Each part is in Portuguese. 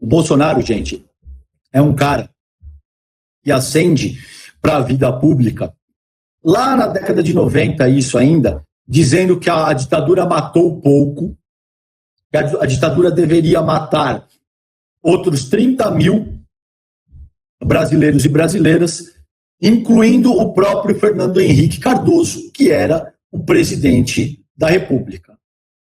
O Bolsonaro, gente, é um cara que ascende para a vida pública lá na década de 90, isso ainda, dizendo que a ditadura matou pouco, que a ditadura deveria matar outros 30 mil brasileiros e brasileiras, incluindo o próprio Fernando Henrique Cardoso, que era o presidente da República.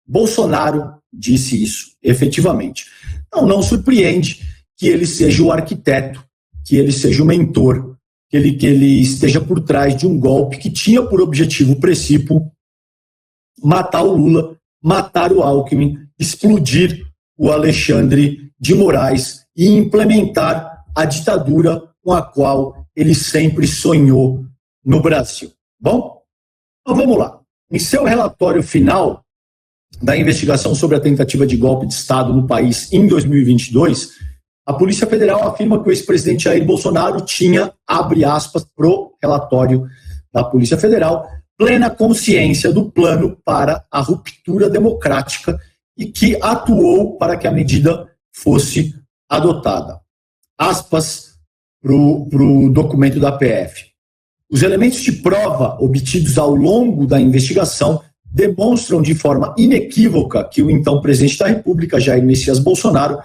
Bolsonaro disse isso, efetivamente. Não surpreende que ele seja o arquiteto, que ele seja o mentor, que ele esteja por trás de um golpe que tinha por objetivo principal matar o Lula, matar o Alckmin, explodir o Alexandre de Moraes e implementar a ditadura com a qual ele sempre sonhou no Brasil. Bom, então vamos lá. Em seu relatório final da investigação sobre a tentativa de golpe de Estado no país em 2022, a Polícia Federal afirma que o ex-presidente Jair Bolsonaro tinha, abre aspas, pro relatório da Polícia Federal, plena consciência do plano para a ruptura democrática e que atuou para que a medida fosse adotada. Aspas para o documento da PF. Os elementos de prova obtidos ao longo da investigação demonstram de forma inequívoca que o então presidente da República, Jair Messias Bolsonaro,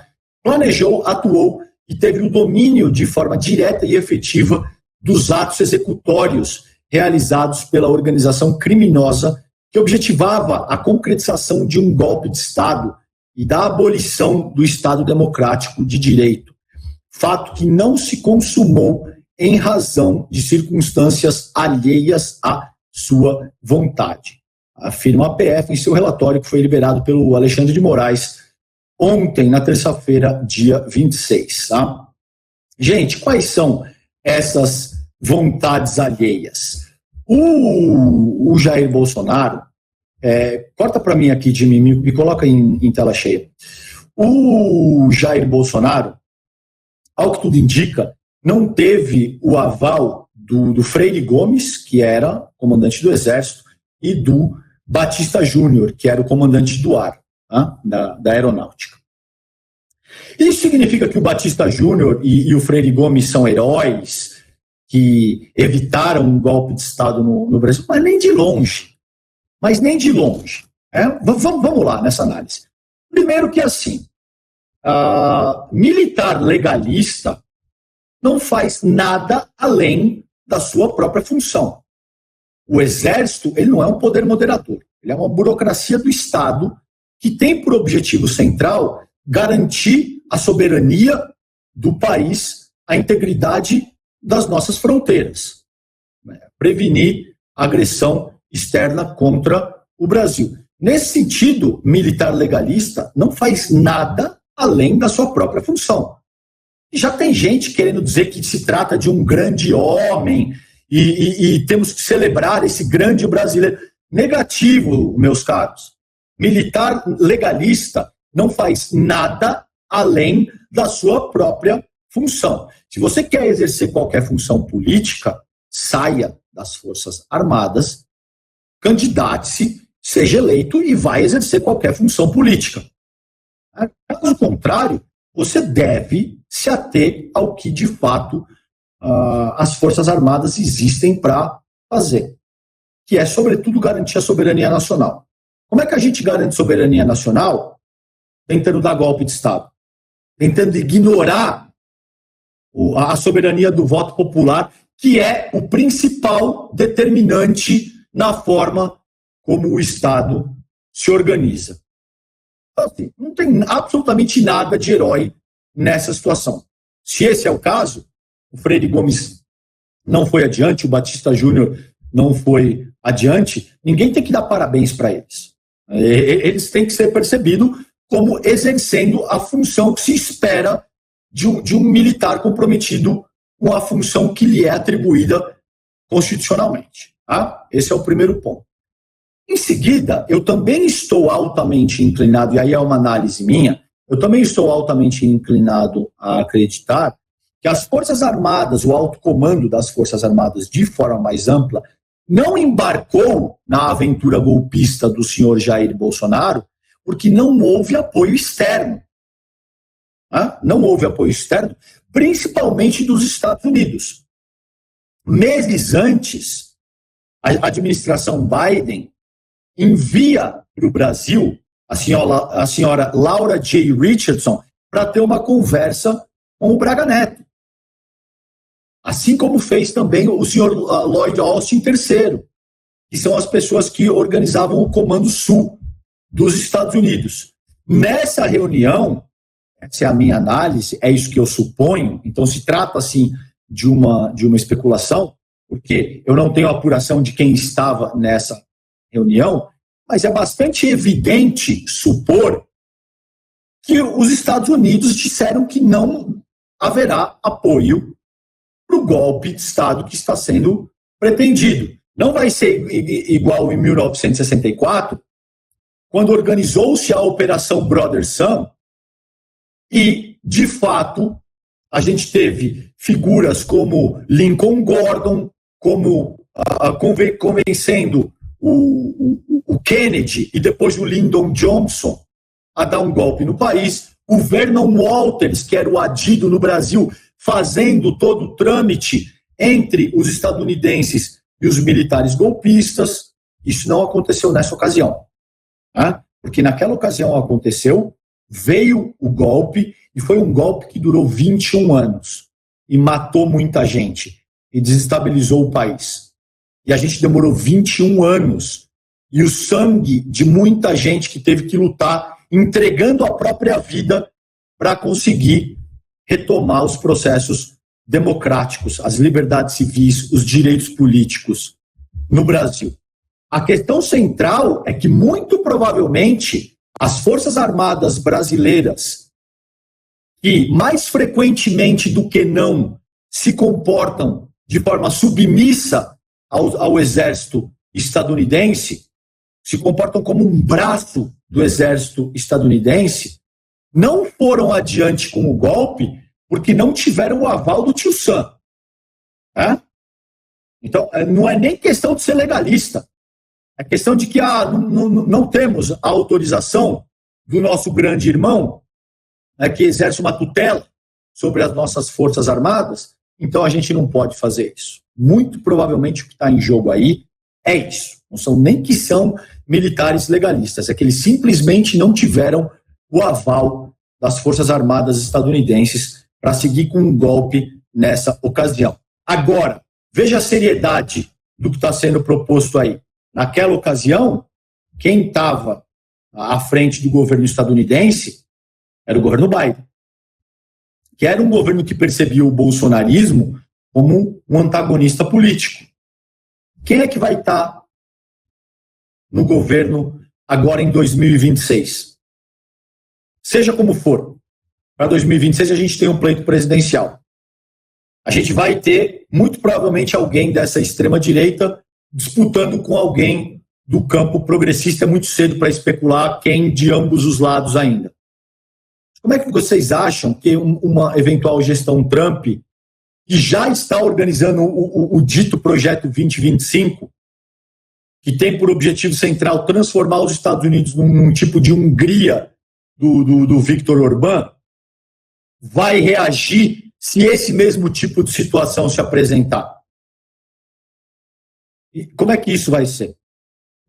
planejou, atuou e teve o domínio de forma direta e efetiva dos atos executórios realizados pela organização criminosa que objetivava a concretização de um golpe de Estado e da abolição do Estado democrático de direito, fato que não se consumou em razão de circunstâncias alheias à sua vontade, afirma a PF em seu relatório que foi liberado pelo Alexandre de Moraes ontem, na terça-feira, dia 26. Tá? Gente, quais são essas vontades alheias? O Jair Bolsonaro, corta para mim aqui, Jimmy, me coloca em tela cheia. O Jair Bolsonaro, ao que tudo indica, não teve o aval do Freire Gomes, que era comandante do Exército, e do Batista Júnior, que era o comandante do ar. Da aeronáutica. Isso significa que o Batista Júnior e o Freire Gomes são heróis que evitaram um golpe de Estado no Brasil? Mas nem de longe. Vamos lá nessa análise. Primeiro que assim, militar legalista não faz nada além da sua própria função. O Exército, ele não é um poder moderador, ele é uma burocracia do Estado que tem por objetivo central garantir a soberania do país, a integridade das nossas fronteiras, prevenir a agressão externa contra o Brasil. Nesse sentido, militar legalista não faz nada além da sua própria função. E já tem gente querendo dizer que se trata de um grande homem e temos que celebrar esse grande brasileiro. Negativo, meus caros. Militar legalista não faz nada além da sua própria função. Se você quer exercer qualquer função política, saia das Forças Armadas, candidate-se, seja eleito e vai exercer qualquer função política. Caso contrário, você deve se ater ao que, de fato, as Forças Armadas existem para fazer, que é, sobretudo, garantir a soberania nacional. Como é que a gente garante soberania nacional? Tentando dar golpe de Estado. Tentando ignorar a soberania do voto popular, que é o principal determinante na forma como o Estado se organiza. Então, assim, não tem absolutamente nada de herói nessa situação. Se esse é o caso, o Freire Gomes não foi adiante, o Batista Júnior não foi adiante, ninguém tem que dar parabéns para eles. Eles têm que ser percebidos como exercendo a função que se espera de um militar comprometido com a função que lhe é atribuída constitucionalmente. Tá? Esse é o primeiro ponto. Em seguida, eu também estou altamente inclinado, e aí é uma análise minha, eu também estou altamente inclinado a acreditar que as Forças Armadas, o alto comando das Forças Armadas de forma mais ampla, não embarcou na aventura golpista do senhor Jair Bolsonaro porque não houve apoio externo. Não houve apoio externo, principalmente dos Estados Unidos. Meses antes, a administração Biden envia para o Brasil a senhora Laura J. Richardson para ter uma conversa com o Braga Neto. Assim como fez também o senhor Lloyd Austin III, que são as pessoas que organizavam o Comando Sul dos Estados Unidos. Nessa reunião, essa é a minha análise, é isso que eu suponho, então se trata assim de uma especulação, porque eu não tenho apuração de quem estava nessa reunião, mas é bastante evidente supor que os Estados Unidos disseram que não haverá apoio para o golpe de Estado que está sendo pretendido. Não vai ser igual em 1964, quando organizou-se a Operação Brother Sun, e, de fato, a gente teve figuras como Lincoln Gordon, como convencendo o Kennedy e depois o Lyndon Johnson a dar um golpe no país, o Vernon Walters, que era o adido no Brasil, fazendo todo o trâmite entre os estadunidenses e os militares golpistas. Isso não aconteceu nessa ocasião. Porque naquela ocasião aconteceu, veio o golpe, e foi um golpe que durou 21 anos, e matou muita gente, e desestabilizou o país. E a gente demorou 21 anos, e o sangue de muita gente que teve que lutar, entregando a própria vida para conseguir retomar os processos democráticos, as liberdades civis, os direitos políticos no Brasil. A questão central é que, muito provavelmente, as Forças Armadas brasileiras, que mais frequentemente do que não se comportam de forma submissa ao exército estadunidense, se comportam como um braço do exército estadunidense, não foram adiante com o golpe porque não tiveram o aval do tio Sam. Então, não é nem questão de ser legalista. É questão de que não temos a autorização do nosso grande irmão, que exerce uma tutela sobre as nossas Forças Armadas, então a gente não pode fazer isso. Muito provavelmente o que está em jogo aí é isso. Não são nem que são militares legalistas, é que eles simplesmente não tiveram o aval das Forças Armadas estadunidenses para seguir com um golpe nessa ocasião. Agora, veja a seriedade do que está sendo proposto aí. Naquela ocasião, quem estava à frente do governo estadunidense era o governo Biden, que era um governo que percebia o bolsonarismo como um antagonista político. Quem é que vai estar no governo agora em 2026? Seja como for, para 2026 a gente tem um pleito presidencial. A gente vai ter, muito provavelmente, alguém dessa extrema-direita disputando com alguém do campo progressista. É muito cedo para especular quem de ambos os lados ainda. Como é que vocês acham que uma eventual gestão Trump, que já está organizando o dito Projeto 2025, que tem por objetivo central transformar os Estados Unidos num tipo de Hungria do Viktor Orbán, vai reagir se esse mesmo tipo de situação se apresentar? E como é que isso vai ser?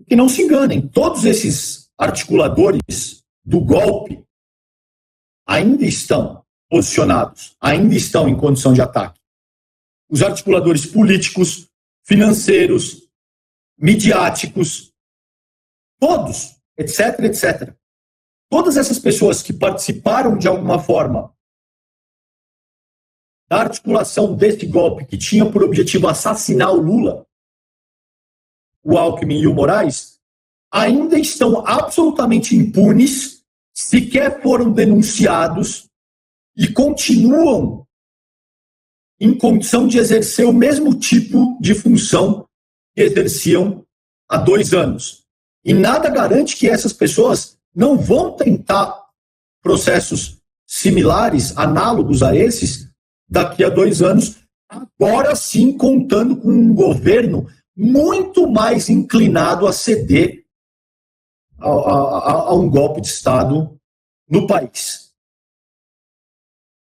Que não se enganem, todos esses articuladores do golpe ainda estão posicionados, ainda estão em condição de ataque. Os articuladores políticos, financeiros, midiáticos, todos, etc, etc. Todas essas pessoas que participaram de alguma forma da articulação deste golpe, que tinha por objetivo assassinar o Lula, o Alckmin e o Moraes, ainda estão absolutamente impunes, sequer foram denunciados e continuam em condição de exercer o mesmo tipo de função que exerciam há 2 anos. E nada garante que essas pessoas não vão tentar processos similares, análogos a esses, daqui a 2 anos, agora sim contando com um governo muito mais inclinado a ceder a um golpe de Estado no país.